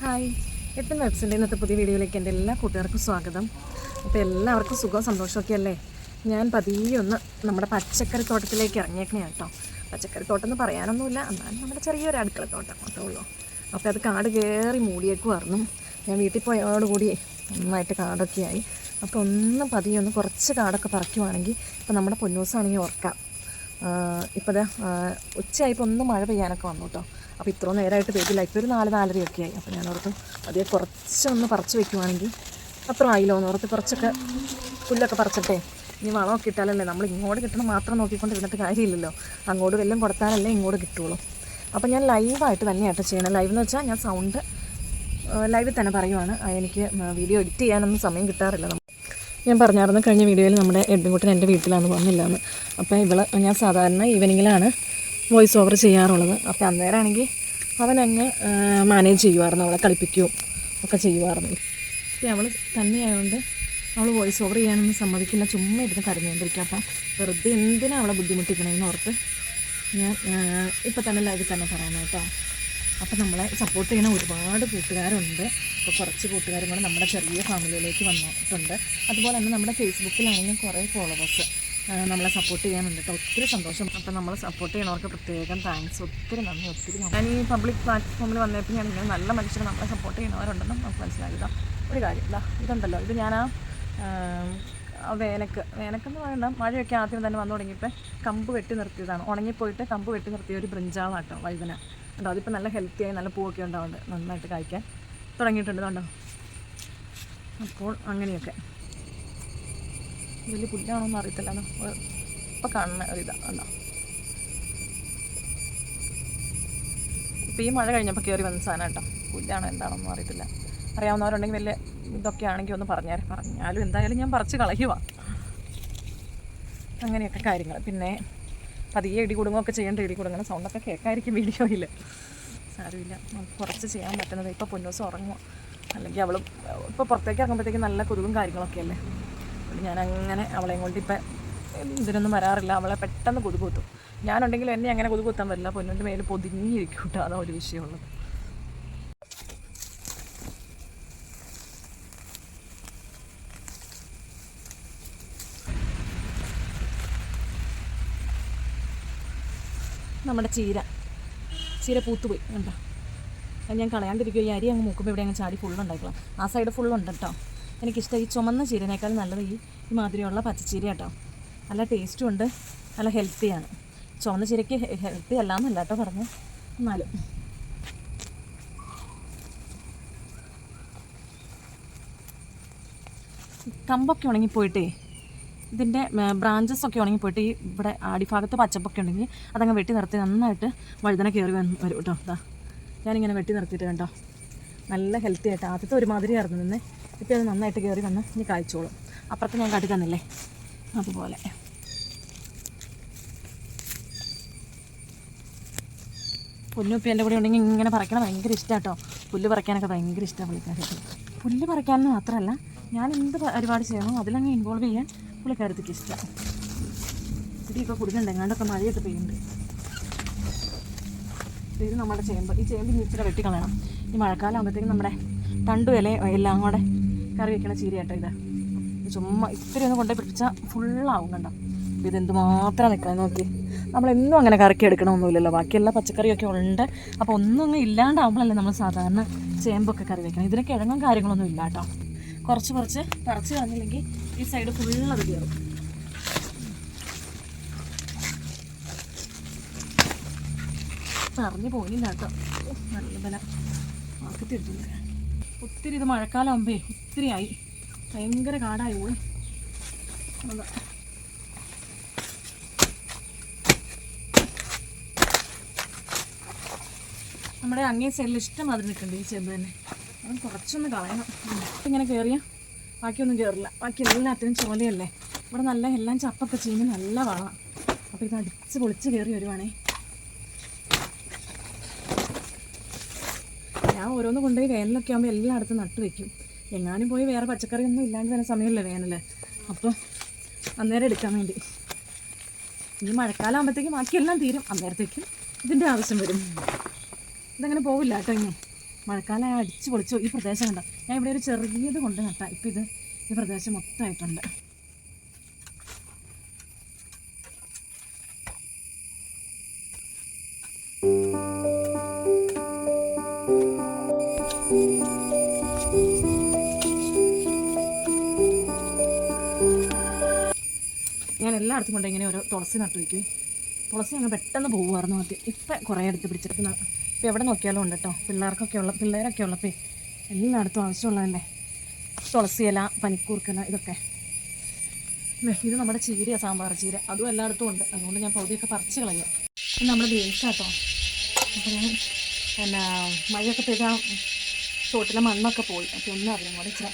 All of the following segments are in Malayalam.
ഹായ്, എട്ട് നട്സിൻ്റെ ഇന്നത്തെ പുതിയ വീഡിയോയിലേക്ക് എൻ്റെ എല്ലാ കൂട്ടുകാർക്കും സ്വാഗതം. അപ്പോൾ എല്ലാവർക്കും സുഖവും സന്തോഷമൊക്കെ അല്ലേ? ഞാൻ പതിയെ ഒന്ന് നമ്മുടെ പച്ചക്കറി തോട്ടത്തിലേക്ക് ഇറങ്ങിയേക്കണേ കേട്ടോ. പച്ചക്കറി തോട്ടം എന്ന് പറയാനൊന്നുമില്ല, എന്നാലും നമ്മുടെ ചെറിയൊരു അടുക്കള തോട്ടം മാത്രമേ ഉള്ളൂ. അപ്പോൾ അത് കാട് കയറി മൂടിയേക്കുമായിരുന്നു. ഞാൻ വീട്ടിൽ പോയതോടുകൂടി നന്നായിട്ട് കാടൊക്കെ ആയി. അപ്പോൾ ഒന്ന് പതിയെ ഒന്ന് കുറച്ച് കാടൊക്കെ പറിക്കുവാണെങ്കിൽ ഇപ്പോൾ നമ്മുടെ പൊന്നൂസാണെങ്കിൽ ഓർക്കാം. ഇപ്പോൾ ഉച്ചയായപ്പോൾ ഒന്ന് മഴ പെയ്യാനൊക്കെ വന്നു കേട്ടോ. അപ്പോൾ ഇത്രയും നേരമായിട്ട് പെയ്തില്ല. ഇപ്പോൾ ഒരു 4-4:30 ആയി. അപ്പോൾ ഞാൻ ഓർത്ത് അതേ കുറച്ചൊന്ന് പറിച്ച് വയ്ക്കുവാണെങ്കിൽ അത്ര ആയില്ലോ എന്ന് ഓർത്ത് കുറച്ചൊക്കെ പുല്ലൊക്കെ പറിച്ചിട്ടേ ഇനി വളമൊക്കെ ഇട്ടാലല്ലേ നമ്മൾ ഇങ്ങോട്ട് കിട്ടണം മാത്രം നോക്കിക്കൊണ്ട് ഇരുന്നിട്ട് കാര്യമില്ലല്ലോ. അങ്ങോട്ട് വല്ലതും കൊടുത്താലല്ലേ ഇങ്ങോട്ട് കിട്ടുള്ളൂ. അപ്പോൾ ഞാൻ ലൈവായിട്ട് തന്നെയായിട്ട് ചെയ്യണം. ലൈവ് എന്ന് വെച്ചാൽ ഞാൻ സൗണ്ട് ലൈവിൽ തന്നെ പറയുവാണ്. എനിക്ക് വീഡിയോ എഡിറ്റ് ചെയ്യാനൊന്നും സമയം കിട്ടാറില്ല. ഞാൻ പറഞ്ഞായിരുന്നു കഴിഞ്ഞ വീഡിയോയിൽ നമ്മുടെ എഡ്വിൻകുട്ടൻ എൻ്റെ വീട്ടിലാണ് വന്നില്ലാന്ന്. അപ്പോൾ ഞാൻ സാധാരണ ഈവനിങ്ങിലാണ് വോയിസ് ഓവർ ചെയ്യാറുള്ളത്. അപ്പോൾ അന്നേരമാണെങ്കിൽ അവനങ്ങ് മാനേജ് ചെയ്യുമായിരുന്നു, അവളെ കളിപ്പിക്കുകയും ഒക്കെ ചെയ്യുമായിരുന്നു. പക്ഷേ അവൾ തന്നെയായതുകൊണ്ട് അവൾ വോയിസ് ഓവർ ചെയ്യാനൊന്നും സമ്മതിക്കില്ല, ചുമ്മാ ഇരുന്ന് കരഞ്ഞുകൊണ്ടിരിക്കുക. അപ്പം വെറുതെ എന്തിനാണ് അവളെ ബുദ്ധിമുട്ടിക്കണമെന്ന് ഓർത്ത് ഞാൻ ഇപ്പം തന്നെ ലൈവിൽ തന്നെ പറയാം കേട്ടോ. അപ്പോൾ നമ്മളെ സപ്പോർട്ട് ചെയ്യുന്ന ഒരുപാട് കൂട്ടുകാരുണ്ട്. അപ്പോൾ കുറച്ച് കൂട്ടുകാരും കൂടെ നമ്മുടെ ചെറിയ ഫാമിലിയിലേക്ക് വന്നിട്ടുണ്ട്. അതുപോലെ തന്നെ നമ്മുടെ ഫേസ്ബുക്കിലാണെങ്കിലും കുറേ ഫോളോവേഴ്സ് നമ്മളെ സപ്പോർട്ട് ചെയ്യാനുണ്ട് കേട്ടോ. ഒത്തിരി സന്തോഷം. അപ്പോൾ നമ്മൾ സപ്പോർട്ട് ചെയ്യണവർക്ക് പ്രത്യേകം താങ്ക്സ്, ഒത്തിരി നന്ദി. ഒത്തിരി ഞാൻ ഈ പബ്ലിക് പ്ലാറ്റ്ഫോമിൽ വന്നപ്പോൾ ഞാൻ ഇങ്ങനെ നല്ല മനുഷ്യർ നമ്മളെ സപ്പോർട്ട് ചെയ്യുന്നവരുണ്ടെന്ന് നമുക്ക് മനസ്സിലാക്കുക. ഒരു കാര്യം ഇതുണ്ടല്ലോ, ഇത് ഞാൻ വേനക്കെന്ന് പറയണ്ട, മഴയൊക്കെ ആദ്യം തന്നെ വന്നു തുടങ്ങിയപ്പോൾ കമ്പ് വെട്ടി നിർത്തിയതാണ്. ഉണങ്ങിപ്പോയിട്ട് കമ്പ് വെട്ടി നിർത്തിയ ഒരു ബ്രിഞ്ചാളാട്ടോ വഴുതന ഉണ്ടോ. അതിപ്പോൾ നല്ല ഹെൽത്തിയായി നല്ല പൂവൊക്കെ ഉണ്ടാവുന്നുണ്ട്, നന്നായിട്ട് കഴിക്കാൻ തുടങ്ങിയിട്ടുണ്ട് കണ്ടോ. അപ്പോൾ അങ്ങനെയൊക്കെ വലിയ പുല്ലാണോന്നും അറിയത്തില്ല, ഇപ്പം കാണുന്ന ഒരിതാണ് കണ്ടോ. ഇപ്പോൾ ഈ മഴ കഴിഞ്ഞപ്പോൾ കയറി വന്ന സാധനം കേട്ടോ. പുല്ലാണോ എന്താണോന്നും അറിയത്തില്ല. അറിയാവുന്നവരുണ്ടെങ്കിൽ വലിയ ഇതൊക്കെ ആണെങ്കിൽ ഒന്ന് പറഞ്ഞാലും എന്തായാലും ഞാൻ പറിച്ച് കളയുക. അങ്ങനെയൊക്കെ കാര്യങ്ങൾ. പിന്നെ പതിയെ ഇടി കുടുങ്ങുമൊക്കെ ചെയ്യേണ്ട, ഇടി കുടുങ്ങുന്ന സൗണ്ടൊക്കെ കേൾക്കായിരിക്കും വീഡിയോയിൽ. സാരമില്ല, നമുക്ക് കുറച്ച് ചെയ്യാൻ പറ്റുന്നത്. ഇപ്പോൾ പൊന്നൂസ് ഉറങ്ങുക, അല്ലെങ്കിൽ അവൾ ഇപ്പോൾ പുറത്തേക്ക് ഇറങ്ങുമ്പോഴത്തേക്കും നല്ല കൊതുകും കാര്യങ്ങളൊക്കെ അല്ലേ. അതുകൊണ്ട് ഞാനങ്ങനെ അവളെയും കൊണ്ട് ഇപ്പം ഇതിനൊന്നും വരാറില്ല. അവളെ പെട്ടെന്ന് കൊതുക് കുത്തും. ഞാനുണ്ടെങ്കിലും എന്നെ അങ്ങനെ കൊതുക് കുത്താൻ പറ്റില്ല. പൊന്നൂൻ്റെ മേൽ പൊതിഞ്ഞിരിക്കും കേട്ടോ, അതാണ് ഒരു വിഷയമുള്ളത്. നമ്മുടെ ചീര പൂത്തുപോയി കണ്ടോ. അത് ഞാൻ കളയാണ്ടിരിക്കുക. ഈ അരി അങ്ങ് മൂക്കുമ്പോൾ ഇവിടെ അങ്ങ് ചാടി ഫുള്ളുണ്ടായിക്കോളാം. ആ സൈഡ് ഫുള്ളുണ്ട് കേട്ടോ. എനിക്കിഷ്ടം ഈ ചുമന്ന ചീരനേക്കാളും നല്ലത് ഈ മാതിരിയുള്ള പച്ചച്ചീര കേട്ടോ. നല്ല ടേസ്റ്റും ഉണ്ട്, നല്ല ഹെൽത്തിയാണ്. ചുവന്ന ചീരയ്ക്ക് ഹെൽത്തി അല്ലാന്നല്ല കേട്ടോ പറഞ്ഞു. എന്നാലും കമ്പൊക്കെ ഉണങ്ങിപ്പോയിട്ടേ, ഇതിൻ്റെ ബ്രാഞ്ചസൊക്കെ ഉണങ്ങിപ്പോയിട്ട് ഈ ഇവിടെ അടിഭാഗത്ത് പച്ചപ്പൊക്കെ ഉണ്ടെങ്കിൽ അതങ്ങ് വെട്ടി നിർത്തി നന്നായിട്ട് വഴുതന കയറി വരും കേട്ടോ. ഞാനിങ്ങനെ വെട്ടി നിർത്തിയിട്ട് കണ്ടോ, നല്ല ഹെൽത്തി ആയിട്ട്. ആദ്യത്തെ ഒരുമാതിരി ആയിരുന്നു നിന്ന്, ഇപ്പോൾ അത് നന്നായിട്ട് കയറി വന്ന് ഇനി കായ്ച്ചോളും. അപ്പുറത്ത് ഞാൻ കാട്ടി തന്നില്ലേ, അതുപോലെ. പൊന്നുപ്പി എൻ്റെ കൂടെ ഉണ്ടെങ്കിൽ ഇങ്ങനെ പറിക്കണം ഭയങ്കര ഇഷ്ടമാണ് കേട്ടോ. പുല്ല് പറിക്കാനൊക്കെ ഭയങ്കര ഇഷ്ടമാണ് പുള്ളിക്കാരത്ത്. പുല്ല് പറിക്കാനെന്ന് മാത്രമല്ല, ഞാൻ എന്ത് പരിപാടി ചെയ്യണോ അതിലങ്ങ് ഇൻവോൾവ് ചെയ്യാൻ പുള്ളിക്കാരത്തേക്ക് ഇഷ്ടമാണ്. ഇടിയൊക്കെ കുടുങ്ങുന്നുണ്ട്, എങ്ങാണ്ടൊക്കെ മഴയൊക്കെ പെയ്യുന്നുണ്ട്. ഇത് നമ്മുടെ ചേമ്പ്. ഈ ചേമ്പ് ഇച്ചിരി വെട്ടിക്കളയണം. ഈ മഴക്കാലം ആകുമ്പോഴത്തേക്കും നമ്മുടെ തണ്ടും ഇല എല്ലാം കൂടെ കറി വയ്ക്കണ ചീരയാട്ടോ ഇത്. ചുമ്മാ ഇത്തിരി ഒന്ന് കൊണ്ടുപോയി പിടിച്ചാൽ ഫുള്ളാവും കണ്ടോ. അപ്പോൾ ഇതെന്തുമാത്രം നിൽക്കണം നോക്കി. നമ്മളെന്നും അങ്ങനെ കറക്കി എടുക്കണമൊന്നുമില്ലല്ലോ, ബാക്കിയുള്ള പച്ചക്കറിയൊക്കെ ഉണ്ട്. അപ്പോൾ ഒന്നും അങ്ങ് ഇല്ലാണ്ടാവുമ്പോഴല്ലേ നമ്മൾ സാധാരണ ചേമ്പൊക്കെ കറി വയ്ക്കണം. ഇതിന് കിഴങ്ങും കാര്യങ്ങളൊന്നും ഇല്ല കേട്ടോ. കുറച്ച് പറിച്ച് കളഞ്ഞില്ലെങ്കിൽ ഈ സൈഡ് ഫുള്ളത് കയറും. നിറഞ്ഞു പോയില്ല കേട്ടോ, നല്ല ബല ആക്കിത്തിരുത്തില്ല. ഒത്തിരി ഇത് മഴക്കാലം ആകുമ്പേ ഒത്തിരി ആയി, ഭയങ്കര കാടായി പോയി. നമ്മുടെ അങ്ങേ സൈഡിൽ ഇഷ്ടമാതിരി നിൽക്കുന്നുണ്ട് ഈ ചേമ്പ് തന്നെ. അത് കുറച്ചൊന്ന് കളയണം. ഇങ്ങനെ കയറിയാൽ ബാക്കിയൊന്നും കയറില്ല. ബാക്കി എല്ലാത്തിനും ചോലയല്ലേ. ഇവിടെ നല്ല എല്ലാം ചപ്പൊക്കെ ചെയ്യുമ്പോൾ നല്ല വളമാണ്. അപ്പോൾ ഇത് അടിച്ച് പൊളിച്ച് കയറി വരുവാണേ. ഞാൻ ഓരോന്ന് കൊണ്ടുപോയി വേനലൊക്കെ ആകുമ്പോൾ എല്ലായിടത്തും നട്ട് വയ്ക്കും. എങ്ങാനും പോയി വേറെ പച്ചക്കറിയൊന്നും ഇല്ലാണ്ട് തന്നെ സമയമല്ലേ വേനൽ, അപ്പോൾ അന്നേരം എടുക്കാൻ വേണ്ടി. ഈ മഴക്കാലം ആകുമ്പോഴത്തേക്കും ബാക്കിയെല്ലാം തീരും, അന്നേരത്തേക്കും ഇതിൻ്റെ ആവശ്യം വരും. ഇതങ്ങനെ പോവില്ല കേട്ടോ. ഇനി മഴക്കാലം അടിച്ച് പൊളിച്ചു. ഈ പ്രദേശം കണ്ടോ, ഞാൻ ഇവിടെ ഒരു ചെറിയത് കൊണ്ട് നട്ടാൽ ഇപ്പം ഇത് ഈ പ്രദേശം മൊത്തമായിട്ടുണ്ട്. ഞാൻ എല്ലായിടത്തും കൊണ്ട് ഇങ്ങനെ ഓരോ തുളസി നട്ടു വയ്ക്കുവേ. തുളസി അങ്ങ് പെട്ടെന്ന് പോകുമായിരുന്നു ആദ്യം. ഇപ്പം കുറേ എടുത്ത് പിടിച്ചെടുക്കുന്ന ഇപ്പം എവിടെ നോക്കിയാലും ഉണ്ട് കേട്ടോ. പിള്ളേരൊക്കെ ഉള്ളപ്പോൾ എല്ലായിടത്തും ആവശ്യമുള്ളതല്ലേ തുളസി ഇല, പനിക്കൂർക്കല, ഇതൊക്കെ. ഇത് നമ്മുടെ ചീരയാണ്, സാമ്പാർ ചീര. അതും എല്ലായിടത്തും ഉണ്ട്. അതുകൊണ്ട് ഞാൻ പകുതിയൊക്കെ പറിച്ച് കളയും. ഇത് നമ്മൾ വേവിക്കാട്ടോ. അപ്പോൾ ഞാൻ മഴയൊക്കെ പെയ്ത ചോട്ടിലെ മണ്ണൊക്കെ പോയി. അപ്പോൾ ഒന്നും അതിനും കൂടെ ഇച്ചിരി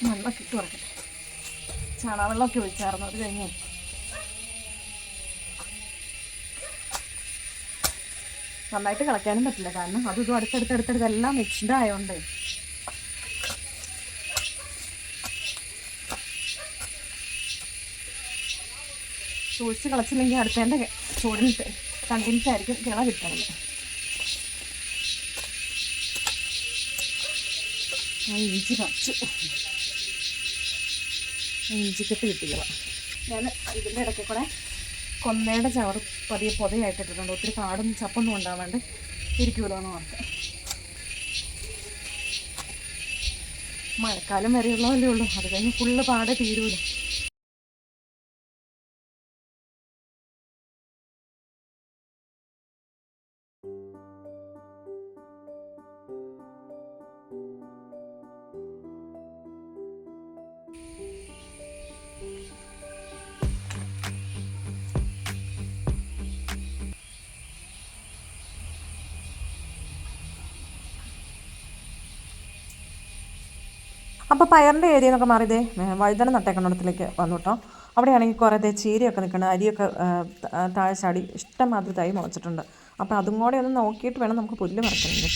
മണ്ണൊക്കെ ഇട്ട് കൊടുക്കട്ടെ. ചാണകവെള്ളമൊക്കെ ഒഴിച്ചായിരുന്നു. അത് കഴിഞ്ഞ് നന്നായിട്ട് കളയ്ക്കാനും പറ്റില്ല, കാരണം അതും ഇതും അടുത്തടുത്തെല്ലാം മിക്സ്ഡ് ആയതുകൊണ്ട്. സൂക്ഷിച്ച് കളച്ചില്ലെങ്കിൽ അടുത്തതിൻ്റെ ചൂടിന് കണ്ടിന്യൂസായിരിക്കും കിള കിട്ടണത്. ഇഞ്ചി പറിച്ചു, ഇഞ്ചിക്കെട്ട് കിട്ടിയവ. ഞാൻ ഇതിൻ്റെ ഇടയ്ക്ക് കൂടെ കൊന്നയുടെ ചവറ് പൊതയായിട്ടിട്ടുണ്ട്. ഒത്തിരി കാടും ചപ്പൊന്നും ഉണ്ടാവാണ്ട് ഇരിക്കുമല്ലോ എന്ന് ഓർത്ത്. മഴക്കാലം വരെയുള്ളതല്ലേ ഉള്ളൂ, അത് കഴിഞ്ഞ് ഫുള്ള് പാടെ തീരുമല്ലോ. അപ്പോൾ പയറിൻ്റെ ഏരിയ എന്നൊക്കെ മാറിയതേ വഴുതന നട്ടേക്കണ്ടിടത്തിലേക്ക് വന്നു കേട്ടോ. അവിടെയാണെങ്കിൽ കുറേ ചീരയൊക്കെ നിൽക്കണം, അരിയൊക്കെ താഴെ ചാടി ഇഷ്ടംമാതിരി തൈ മുളച്ചിട്ടുണ്ട്. അപ്പോൾ അതും കൂടെ ഒന്ന് നോക്കിയിട്ട് വേണം നമുക്ക് പുല്ല് പറിക്കുന്നത്.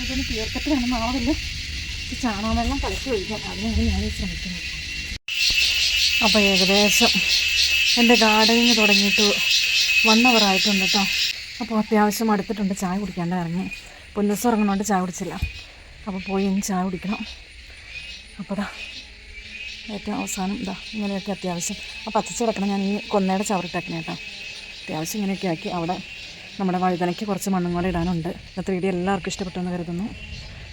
ഇതിന് തീർത്തിട്ട് വേണം ആവില്ല ചാണകവെള്ളം കളിച്ച് ഒഴിക്കാൻ. അതിനാണ് ഞാൻ ശ്രമിക്കുന്നത്. അപ്പോൾ ഏകദേശം എൻ്റെ ഗാർഡനിങ് തുടങ്ങിയിട്ട് 1 hour ആയിട്ടുണ്ട് കേട്ടോ. അപ്പോൾ അത്യാവശ്യം അടുത്തിട്ടുണ്ട്. ചായ കുടിക്കാണ്ട് ഇറങ്ങി. പൊന്നൂസ് ഉറങ്ങുന്നതുകൊണ്ട് ചായ കുടിച്ചില്ല. അപ്പോൾ പോയി ഇനി ചായ കുടിക്കണം. അപ്പോൾ ഏറ്റവും അവസാനം ഇങ്ങനെയൊക്കെ അത്യാവശ്യം ആ പച്ചച്ച് കിടക്കണം. ഞാൻ ഈ കൊന്നയുടെ ചവറിട്ടേക്കണേ കേട്ടോ. അത്യാവശ്യം ഇങ്ങനെയൊക്കെ ആക്കി അവിടെ നമ്മുടെ വഴുതനയ്ക്ക് കുറച്ച് മണ്ണും കൂടെ ഇടാനുണ്ട്. ഇന്നത്തെ വീഡിയോ എല്ലാവർക്കും ഇഷ്ടപ്പെട്ടെന്ന് കരുതുന്നു.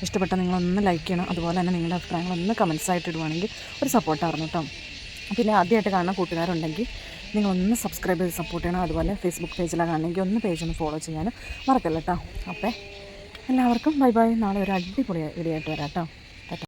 ഇഷ്ടപ്പെട്ട നിങ്ങളൊന്ന് ലൈക്ക് ചെയ്യണം. അതുപോലെ തന്നെ നിങ്ങളുടെ അഭിപ്രായങ്ങളൊന്ന് കമൻസായിട്ട് ഇടുവാണെങ്കിൽ ഒരു സപ്പോർട്ടായിരുന്നു കേട്ടോ. പിന്നെ ആദ്യമായിട്ട് കാണുന്ന കൂട്ടുകാരുണ്ടെങ്കിൽ നിങ്ങളൊന്ന് സബ്സ്ക്രൈബ് ചെയ്ത് സപ്പോർട്ട് ചെയ്യണം. അതുപോലെ ഫേസ്ബുക്ക് പേജിലാണ് കാണണമെങ്കിൽ ഒന്ന് പേജൊന്ന് ഫോളോ ചെയ്യാൻ മറക്കല്ല കേട്ടോ. അപ്പോൾ എല്ലാവർക്കും ബൈ ബൈ. നാളെ ഒരു അടിപൊളി വീഡിയോ ആയിട്ട് വരാം കേട്ടോ.